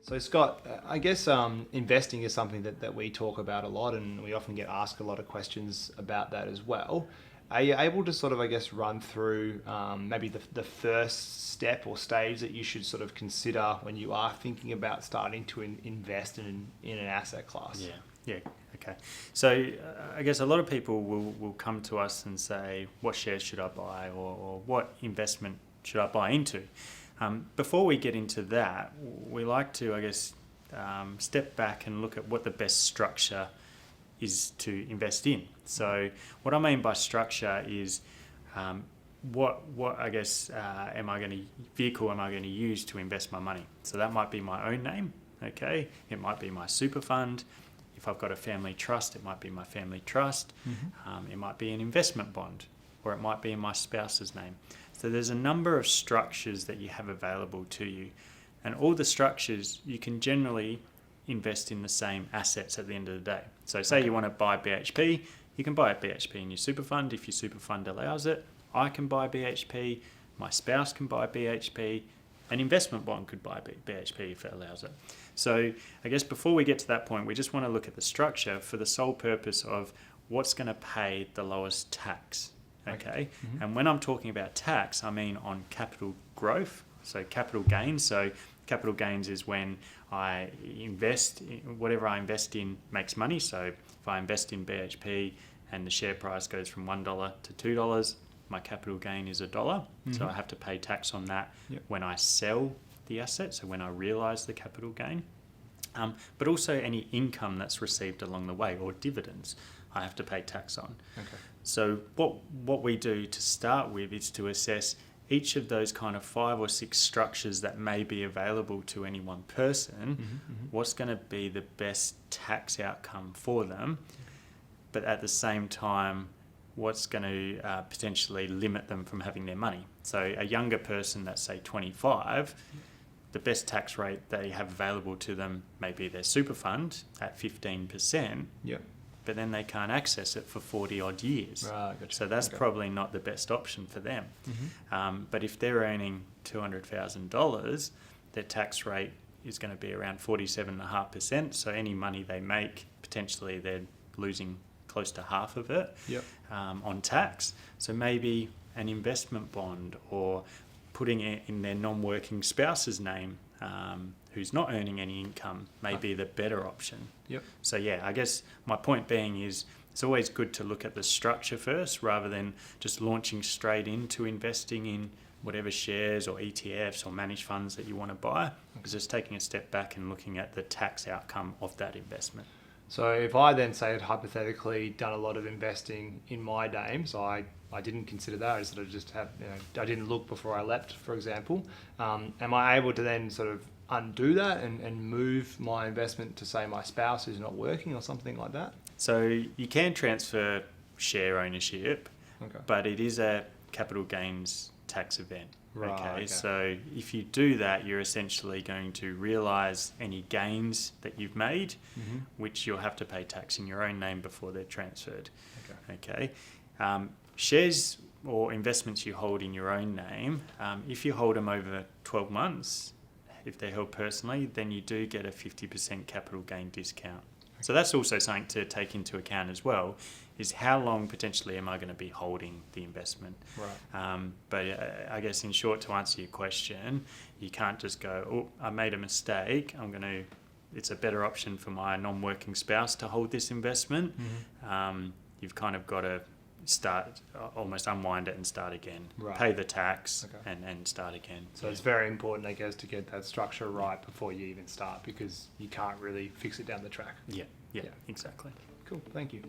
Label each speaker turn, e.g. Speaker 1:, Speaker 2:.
Speaker 1: So Scott, I guess investing is something that we talk about a lot, and we often get asked a lot of questions about that as well. Are you able to sort of, I guess, run through maybe the first step or stage that you should sort of consider when you are thinking about starting to invest in an asset class?
Speaker 2: Yeah, okay. So I guess a lot of people will come to us and say, what shares should I buy, or what investment should I buy into? Before we get into that, we like to, I guess, step back and look at what the best structure is to invest in. So what I mean by structure is what I guess vehicle am I going to use to invest my money? So that might be my own name, okay? It might be my super fund. If I've got a family trust, it might be my family trust. It might be an investment bond, or it might be in my spouse's name. So there's a number of structures that you have available to you, and all the structures you can generally invest in the same assets at the end of the day. So say you want to buy BHP, you can buy a BHP in your super fund if your super fund allows it. I can buy BHP, my spouse can buy BHP, an investment bond could buy BHP if it allows it. So I guess before we get to that point, we just want to look at the structure for the sole purpose of what's going to pay the lowest tax. Okay. And when I'm talking about tax, I mean on capital growth, so capital gains. So capital gains is when I invest, whatever I invest in makes money. So if I invest in BHP and the share price goes from $1 to $2, my capital gain is $1. So I have to pay tax on that when I sell the asset, so when I realise the capital gain. But also any income that's received along the way, or dividends, I have to pay tax on.
Speaker 1: Okay.
Speaker 2: So what we do to start with is to assess each of those kind of 5 or 6 structures that may be available to any one person, what's going to be the best tax outcome for them, but at the same time, what's going to potentially limit them from having their money. So a younger person that's, say, 25, the best tax rate they have available to them may be their super fund at 15%.
Speaker 1: Yep.
Speaker 2: But then they can't access it for 40 odd years.
Speaker 1: Right, gotcha.
Speaker 2: So that's probably not the best option for them. But if they're earning $200,000, their tax rate is going to be around 47.5%. So any money they make, potentially they're losing close to half of it on tax. So maybe an investment bond, or putting it in their non-working spouse's name, who's not earning any income, may be the better option. So yeah, I guess my point being is it's always good to look at the structure first rather than just launching straight into investing in whatever shares or ETFs or managed funds that you want to buy. It's just taking a step back and looking at the tax outcome of that investment.
Speaker 1: So if I then say, hypothetically, done a lot of investing in my name, so I didn't consider that, I sort of just had, I didn't look before I leapt, for example, am I able to then sort of undo that and move my investment to, say, my spouse who's not working or something like that?
Speaker 2: So you can transfer share ownership, but it is a capital gains tax event. Okay, so if you do that, you're essentially going to realise any gains that you've made, which you'll have to pay tax in your own name before they're transferred. Okay. Shares or investments you hold in your own name, if you hold them over 12 months, if they're held personally, then you do get a 50% capital gain discount. So that's also something to take into account as well, is how long potentially am I going to be holding the investment. But I guess in short, to answer your question, you can't just go, oh, I made a mistake, it's a better option for my non-working spouse to hold this investment. You've kind of got to almost unwind it and start again. Pay the tax and start again.
Speaker 1: So it's very important, I guess, to get that structure right before you even start, because you can't really fix it down the track.
Speaker 2: Yeah, exactly.
Speaker 1: Cool, thank you.